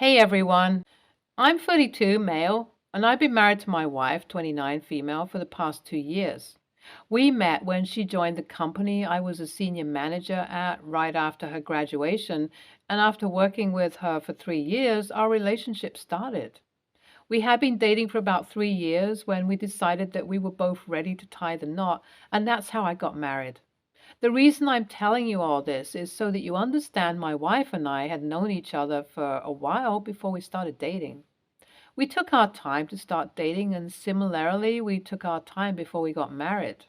Hey everyone, I'm 32, male, and I've been married to my wife, 29, female, for the past 2 years. We met when she joined the company I was a senior manager at right after her graduation, and after working with her for 3 years, our relationship started. We had been dating for about 3 years when we decided that we were both ready to tie the knot, and that's how I got married. The reason I'm telling you all this is so that you understand my wife and I had known each other for a while before we started dating. We took our time to start dating, and similarly, we took our time before we got married.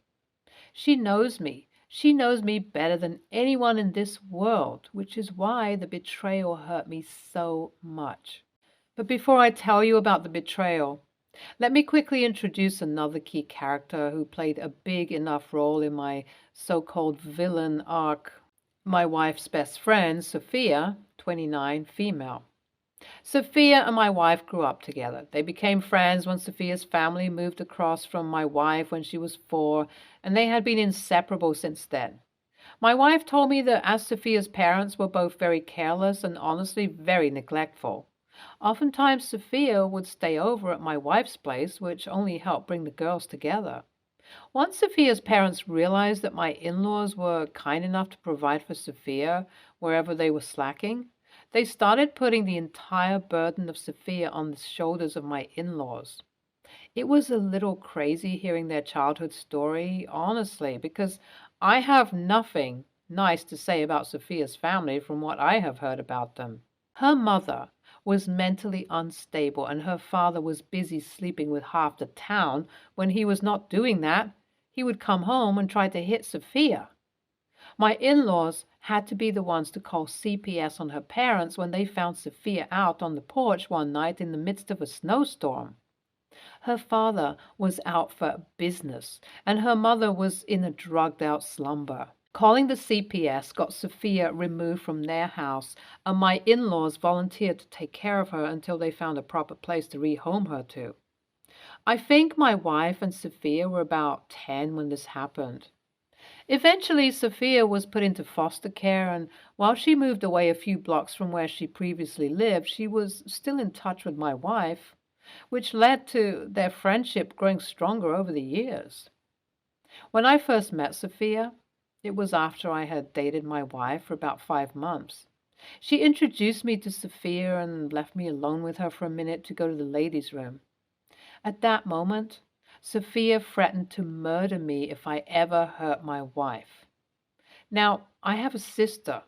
She knows me. She knows me better than anyone in this world, which is why the betrayal hurt me so much. But before I tell you about the betrayal, let me quickly introduce another key character who played a big enough role in my so-called villain arc, my wife's best friend, Sophia, 29, female. Sophia and my wife grew up together. They became friends when Sophia's family moved across from my wife when she was 4, and they had been inseparable since then. My wife told me that as Sophia's parents were both very careless and honestly very neglectful, oftentimes Sophia would stay over at my wife's place, which only helped bring the girls together. Once Sophia's parents realized that my in-laws were kind enough to provide for Sophia wherever they were slacking, they started putting the entire burden of Sophia on the shoulders of my in-laws. It was a little crazy hearing their childhood story, honestly, because I have nothing nice to say about Sophia's family from what I have heard about them. Her mother was mentally unstable, and her father was busy sleeping with half the town. When he was not doing that, he would come home and try to hit Sophia. My in-laws had to be the ones to call CPS on her parents when they found Sophia out on the porch one night in the midst of a snowstorm. Her father was out for business, and her mother was in a drugged-out slumber. Calling the CPS got Sophia removed from their house, and my in-laws volunteered to take care of her until they found a proper place to rehome her to. I think my wife and Sophia were about 10 when this happened. Eventually, Sophia was put into foster care, and while she moved away a few blocks from where she previously lived, she was still in touch with my wife, which led to their friendship growing stronger over the years. When I first met Sophia, it was after I had dated my wife for about 5 months. She introduced me to Sophia and left me alone with her for a minute to go to the ladies' room. At that moment, Sophia threatened to murder me if I ever hurt my wife. Now, I have a sister.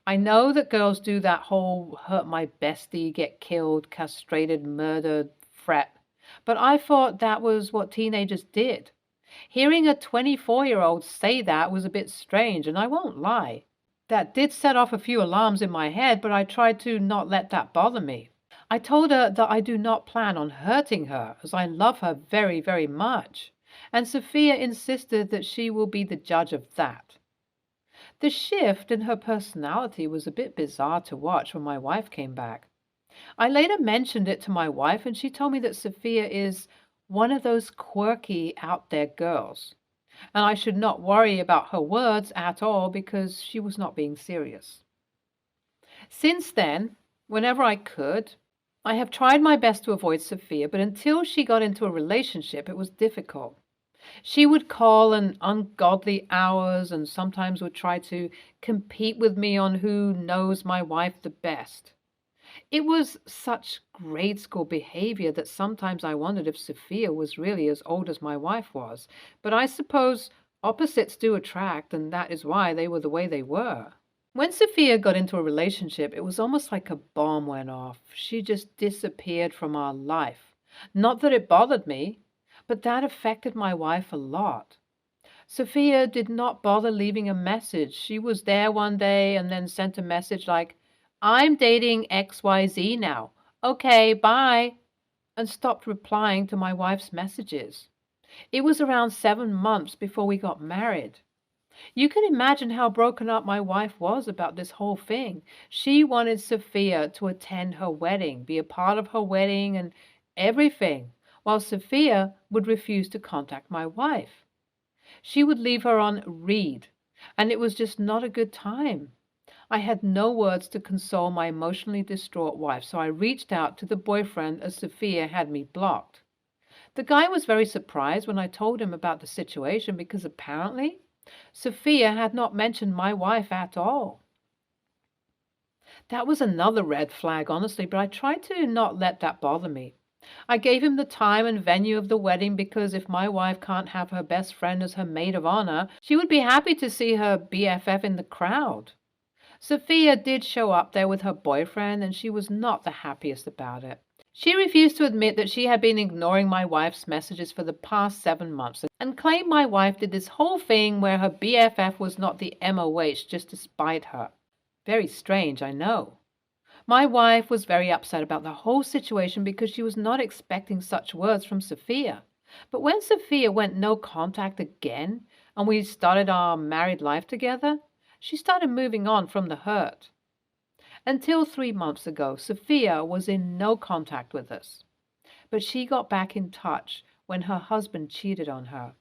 I know that girls do that whole hurt my bestie, get killed, castrated, murdered threat, but I thought that was what teenagers did. Hearing a 24-year-old say that was a bit strange, and I won't lie. That did set off a few alarms in my head, but I tried to not let that bother me. I told her that I do not plan on hurting her, as I love her very, very much, and Sophia insisted that she will be the judge of that. The shift in her personality was a bit bizarre to watch when my wife came back. I later mentioned it to my wife, and she told me that Sophia is one of those quirky, out there girls, and I should not worry about her words at all because she was not being serious. Since then, whenever I could, I have tried my best to avoid Sophia, but until she got into a relationship, it was difficult. She would call in ungodly hours and sometimes would try to compete with me on who knows my wife the best. It was such grade school behavior that sometimes I wondered if Sophia was really as old as my wife was. But I suppose opposites do attract, and that is why they were the way they were. When Sophia got into a relationship, it was almost like a bomb went off. She just disappeared from our life. Not that it bothered me, but that affected my wife a lot. Sophia did not bother leaving a message. She was there one day and then sent a message like, "I'm dating XYZ now. Okay, bye," and stopped replying to my wife's messages. It was around 7 months before we got married. You can imagine how broken up my wife was about this whole thing. She wanted Sophia to attend her wedding, be a part of her wedding and everything, while Sophia would refuse to contact my wife. She would leave her on read, and it was just not a good time. I had no words to console my emotionally distraught wife, so I reached out to the boyfriend as Sophia had me blocked. The guy was very surprised when I told him about the situation because apparently Sophia had not mentioned my wife at all. That was another red flag, honestly, but I tried to not let that bother me. I gave him the time and venue of the wedding because if my wife can't have her best friend as her maid of honor, she would be happy to see her BFF in the crowd. Sophia did show up there with her boyfriend, and she was not the happiest about it. She refused to admit that she had been ignoring my wife's messages for the past 7 months and claimed my wife did this whole thing where her BFF was not the MOH just to spite her. Very strange, I know. My wife was very upset about the whole situation because she was not expecting such words from Sophia. But when Sophia went no contact again and we started our married life together, she started moving on from the hurt. Until 3 months ago, Sophia was in no contact with us. But she got back in touch when her husband cheated on her.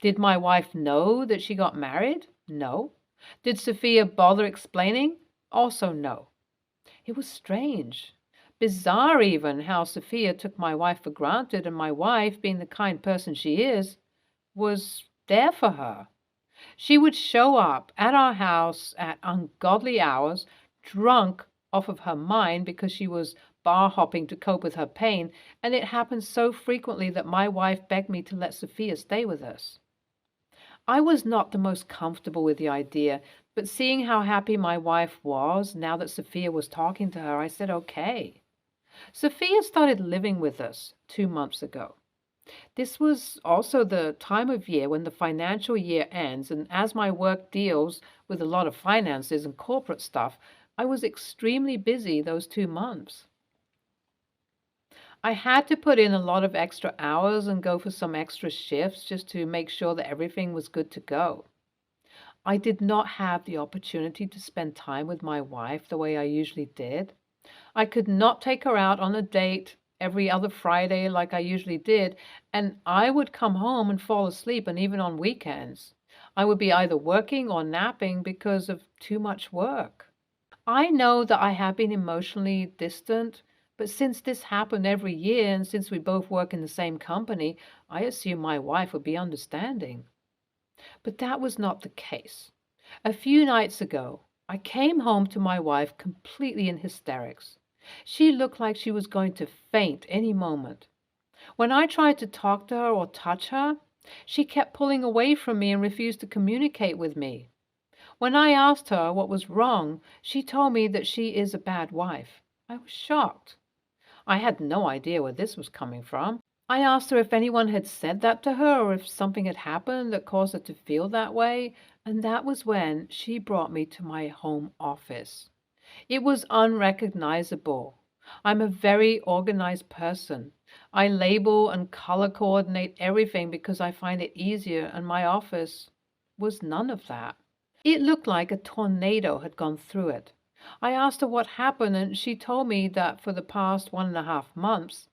Did my wife know that she got married? No. Did Sophia bother explaining? Also no. It was strange, bizarre even, how Sophia took my wife for granted and my wife, being the kind person she is, was there for her. She would show up at our house at ungodly hours, drunk off of her mind because she was bar hopping to cope with her pain, and it happened so frequently that my wife begged me to let Sophia stay with us. I was not the most comfortable with the idea, but seeing how happy my wife was now that Sophia was talking to her, I said okay. Sophia started living with us 2 months ago. This was also the time of year when the financial year ends, and as my work deals with a lot of finances and corporate stuff, I was extremely busy those 2 months. I had to put in a lot of extra hours and go for some extra shifts just to make sure that everything was good to go. I did not have the opportunity to spend time with my wife the way I usually did. I could not take her out on a date every other Friday like I usually did, and I would come home and fall asleep, and even on weekends. I would be either working or napping because of too much work. I know that I have been emotionally distant, but since this happened every year and since we both work in the same company, I assume my wife would be understanding. But that was not the case. A few nights ago, I came home to my wife completely in hysterics. She looked like she was going to faint any moment. When I tried to talk to her or touch her, she kept pulling away from me and refused to communicate with me. When I asked her what was wrong, she told me that she is a bad wife. I was shocked. I had no idea where this was coming from. I asked her if anyone had said that to her or if something had happened that caused her to feel that way, and that was when she brought me to my home office. It was unrecognizable. I'm a very organized person. I label and color coordinate everything because I find it easier, and my office was none of that. It looked like a tornado had gone through it. I asked her what happened, and she told me that for the past 1.5 months,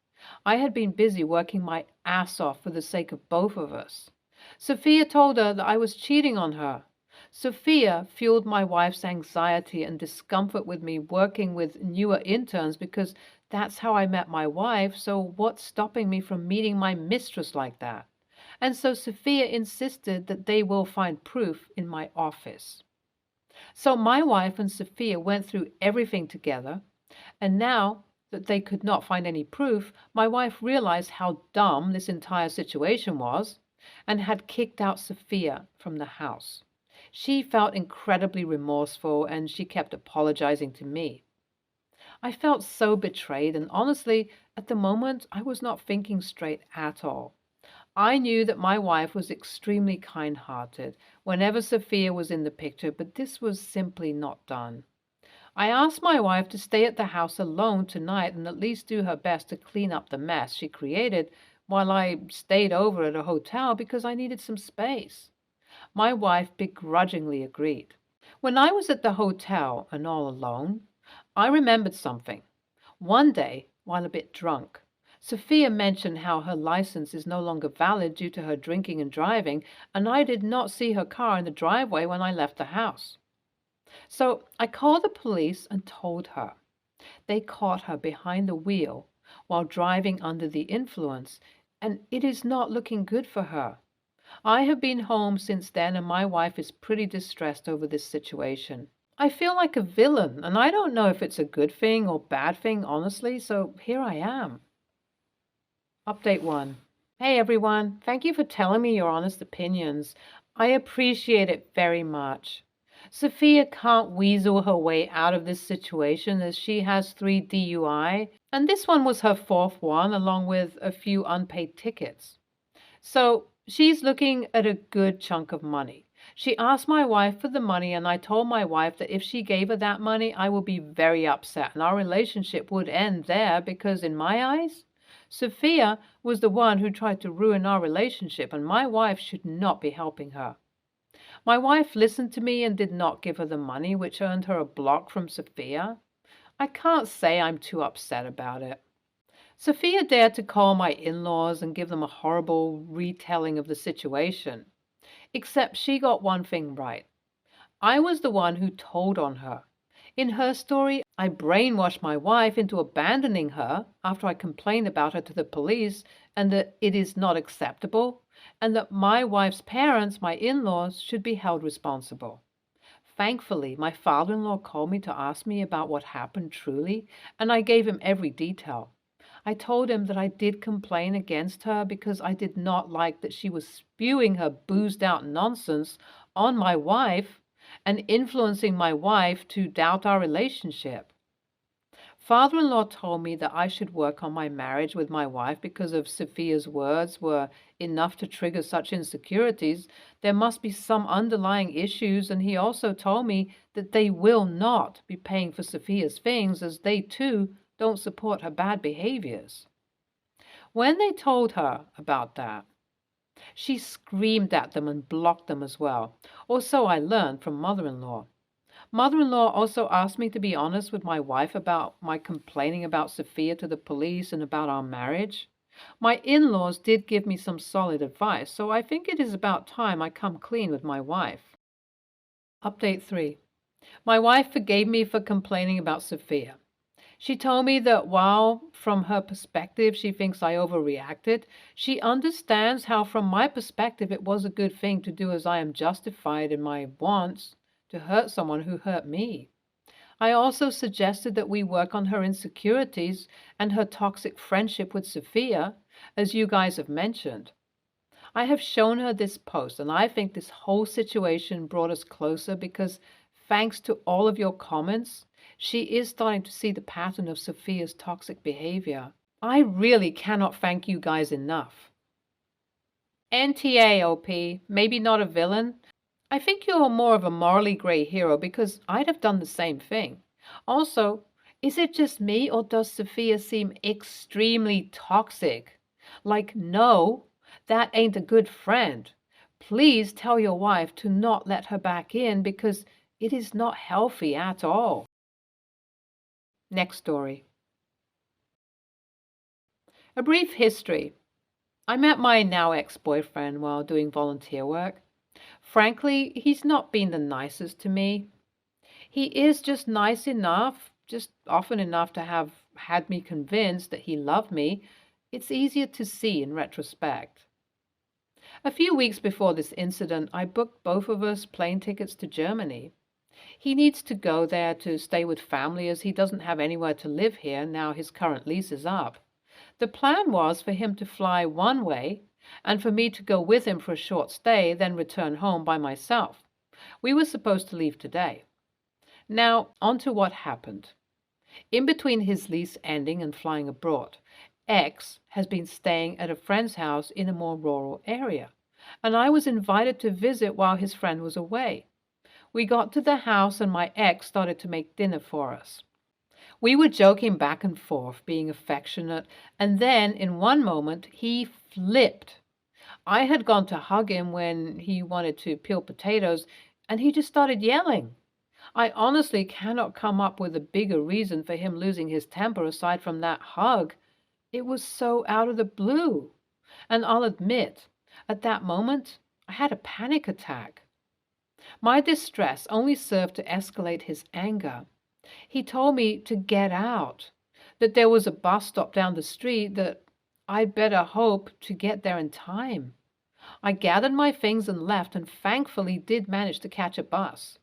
I had been busy working my ass off for the sake of both of us. Sophia told her that I was cheating on her. Sophia fueled my wife's anxiety and discomfort with me working with newer interns because that's how I met my wife, so what's stopping me from meeting my mistress like that? And so Sophia insisted that they will find proof in my office. So my wife and Sophia went through everything together, and now that they could not find any proof, my wife realized how dumb this entire situation was and had kicked out Sophia from the house. She felt incredibly remorseful and she kept apologizing to me. I felt so betrayed, and honestly, at the moment, I was not thinking straight at all. I knew that my wife was extremely kind-hearted whenever Sophia was in the picture, but this was simply not done. I asked my wife to stay at the house alone tonight and at least do her best to clean up the mess she created while I stayed over at a hotel because I needed some space. My wife begrudgingly agreed. When I was at the hotel and all alone, I remembered something. One day, while a bit drunk, Sophia mentioned how her license is no longer valid due to her drinking and driving, and I did not see her car in the driveway when I left the house. So I called the police and told her. They caught her behind the wheel while driving under the influence, and it is not looking good for her. I have been home since then, and my wife is pretty distressed over this situation. I feel like a villain, and I don't know if it's a good thing or bad thing, honestly, so here I am. Update 1. Hey everyone, thank you for telling me your honest opinions. I appreciate it very much. Sophia can't weasel her way out of this situation as she has 3 DUI, and this one was her 4th one, along with a few unpaid tickets. So she's looking at a good chunk of money. She asked my wife for the money, and I told my wife that if she gave her that money, I would be very upset and our relationship would end there because, in my eyes, Sophia was the one who tried to ruin our relationship, and my wife should not be helping her. My wife listened to me and did not give her the money, which earned her a block from Sophia. I can't say I'm too upset about it. Sophia dared to call my in-laws and give them a horrible retelling of the situation. Except she got one thing right. I was the one who told on her. In her story, I brainwashed my wife into abandoning her after I complained about her to the police and that it is not acceptable, and that my wife's parents, my in-laws, should be held responsible. Thankfully, my father-in-law called me to ask me about what happened truly, and I gave him every detail. I told him that I did complain against her because I did not like that she was spewing her boozed out nonsense on my wife and influencing my wife to doubt our relationship. Father-in-law told me that I should work on my marriage with my wife because if Sophia's words were enough to trigger such insecurities, there must be some underlying issues, and he also told me that they will not be paying for Sophia's things as they too don't support her bad behaviors. When they told her about that, she screamed at them and blocked them as well, or so I learned from mother-in-law. Mother-in-law also asked me to be honest with my wife about my complaining about Sophia to the police and about our marriage. My in-laws did give me some solid advice, so I think it is about time I come clean with my wife. Update 3. My wife forgave me for complaining about Sophia. She told me that while from her perspective she thinks I overreacted, she understands how from my perspective it was a good thing to do as I am justified in my wants to hurt someone who hurt me. I also suggested that we work on her insecurities and her toxic friendship with Sophia, as you guys have mentioned. I have shown her this post, and I think this whole situation brought us closer because, thanks to all of your comments, she is starting to see the pattern of Sophia's toxic behavior. I really cannot thank you guys enough. NTA, OP, maybe not a villain. I think you're more of a morally gray hero because I'd have done the same thing. Also, is it just me or does Sophia seem extremely toxic? Like, no, that ain't a good friend. Please tell your wife to not let her back in because it is not healthy at all. Next story. A brief history. I met my now ex-boyfriend while doing volunteer work. Frankly, he's not been the nicest to me. He is just nice enough, just often enough to have had me convinced that he loved me. It's easier to see in retrospect. A few weeks before this incident, I booked both of us plane tickets to Germany. He needs to go there to stay with family as he doesn't have anywhere to live here now his current lease is up. The plan was for him to fly one way and for me to go with him for a short stay, then return home by myself. We were supposed to leave today. Now, on to what happened. In between his lease ending and flying abroad, X has been staying at a friend's house in a more rural area, and I was invited to visit while his friend was away. We got to the house and my ex started to make dinner for us. We were joking back and forth, being affectionate, and then in one moment he flipped. I had gone to hug him when he wanted to peel potatoes, and he just started yelling. I honestly cannot come up with a bigger reason for him losing his temper aside from that hug. It was so out of the blue. And I'll admit, at that moment, I had a panic attack. My distress only served to escalate his anger. He told me to get out, that there was a bus stop down the street, that I'd better hope to get there in time. I gathered my things and left, and thankfully did manage to catch a bus.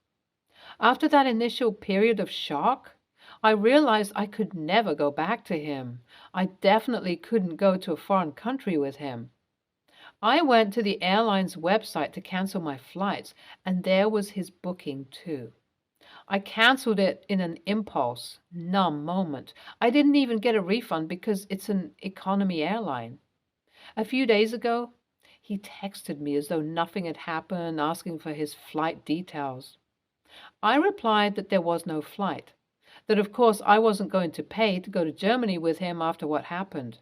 After that initial period of shock, I realized I could never go back to him. I definitely couldn't go to a foreign country with him. I went to the airline's website to cancel my flights, and there was his booking too. I canceled it in an impulse, numb moment. I didn't even get a refund because it's an economy airline. A few days ago, he texted me as though nothing had happened, asking for his flight details. I replied that there was no flight, that of course I wasn't going to pay to go to Germany with him after what happened.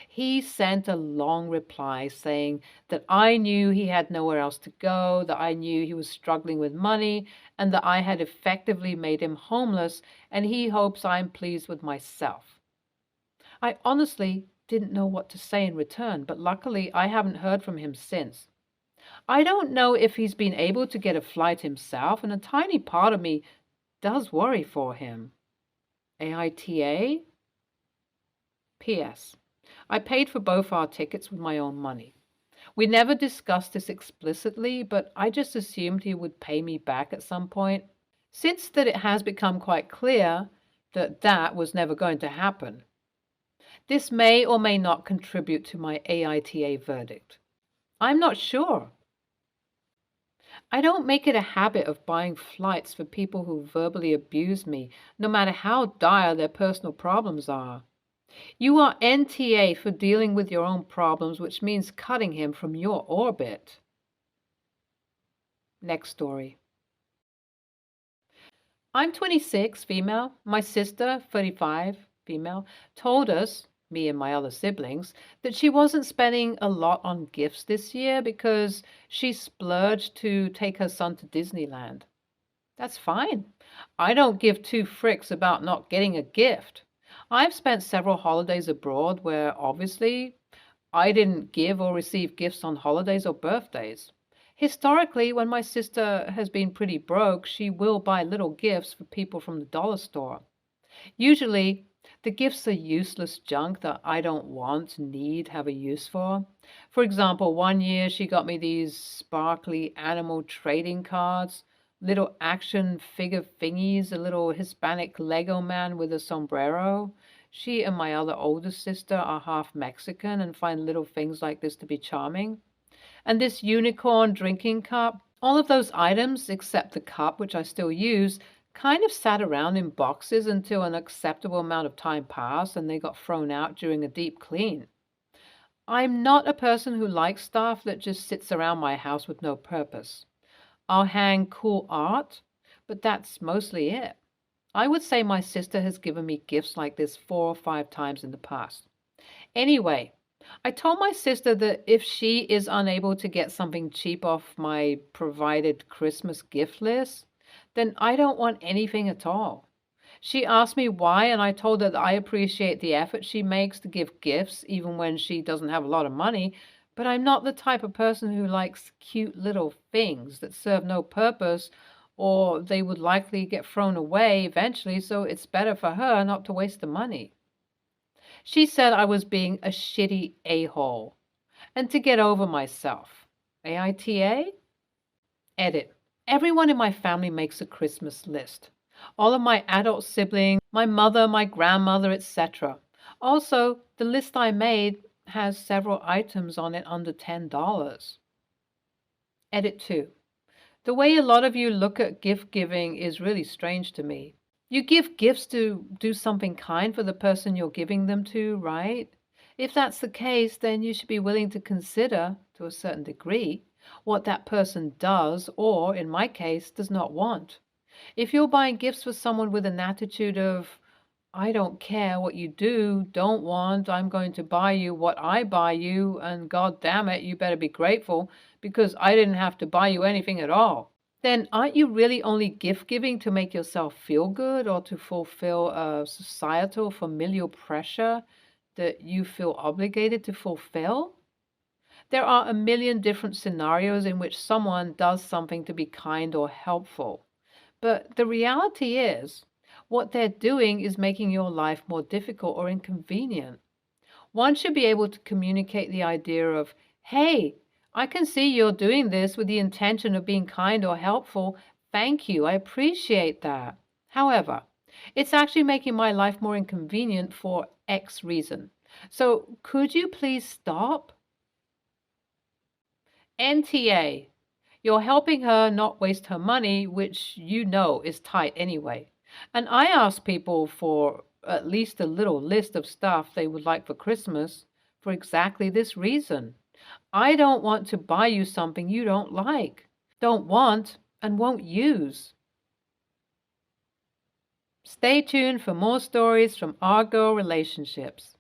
He sent a long reply saying that I knew he had nowhere else to go, that I knew he was struggling with money, and that I had effectively made him homeless, and he hopes I'm pleased with myself. I honestly didn't know what to say in return, but luckily I haven't heard from him since. I don't know if he's been able to get a flight himself, and a tiny part of me does worry for him. AITA? P.S. I paid for both our tickets with my own money. We never discussed this explicitly, but I just assumed he would pay me back at some point. Since that it has become quite clear that that was never going to happen. This may or may not contribute to my AITA verdict. I'm not sure. I don't make it a habit of buying flights for people who verbally abuse me, no matter how dire their personal problems are. You are NTA for dealing with your own problems, which means cutting him from your orbit. Next story. I'm 26, female. My sister, 35, female, told us, me and my other siblings, that she wasn't spending a lot on gifts this year because she splurged to take her son to Disneyland. That's fine. I don't give two fricks about not getting a gift. I've spent several holidays abroad where obviously I didn't give or receive gifts on holidays or birthdays. Historically, when my sister has been pretty broke, she will buy little gifts for people from the dollar store. Usually, the gifts are useless junk that I don't want, need, have a use for. For example, one year she got me these sparkly animal trading cards, little action figure thingies, a little Hispanic Lego man with a sombrero. She and my other older sister are half Mexican and find little things like this to be charming. And this unicorn drinking cup, all of those items, except the cup, which I still use, kind of sat around in boxes until an acceptable amount of time passed and they got thrown out during a deep clean. I'm not a person who likes stuff that just sits around my house with no purpose. I'll hang cool art, but that's mostly it. I would say my sister has given me gifts like this 4 or 5 times in the past. Anyway, I told my sister that if she is unable to get something cheap off my provided Christmas gift list, then I don't want anything at all. She asked me why, and I told her that I appreciate the effort she makes to give gifts even when she doesn't have a lot of money, but I'm not the type of person who likes cute little things that serve no purpose or they would likely get thrown away eventually, so it's better for her not to waste the money. She said I was being a shitty a-hole and to get over myself. AITA? Edit. Everyone in my family makes a Christmas list. All of my adult siblings, my mother, my grandmother, etc. Also, the list I made has several items on it under $10. Edit 2. The way a lot of you look at gift giving is really strange to me. You give gifts to do something kind for the person you're giving them to, right? If that's the case, then you should be willing to consider, to a certain degree, what that person does or, in my case, does not want. If you're buying gifts for someone with an attitude of, I don't care what you do, don't want, I'm going to buy you what I buy you, and God damn it, you better be grateful because I didn't have to buy you anything at all, then aren't you really only gift giving to make yourself feel good or to fulfill a societal familial pressure that you feel obligated to fulfill? There are a million different scenarios in which someone does something to be kind or helpful. But the reality is, what they're doing is making your life more difficult or inconvenient. One should be able to communicate the idea of, hey, I can see you're doing this with the intention of being kind or helpful. Thank you, I appreciate that. However, it's actually making my life more inconvenient for X reason. So could you please stop? NTA. You're helping her not waste her money, which you know is tight anyway. And I ask people for at least a little list of stuff they would like for Christmas for exactly this reason. I don't want to buy you something you don't like, don't want, and won't use. Stay tuned for more stories from our girl relationships.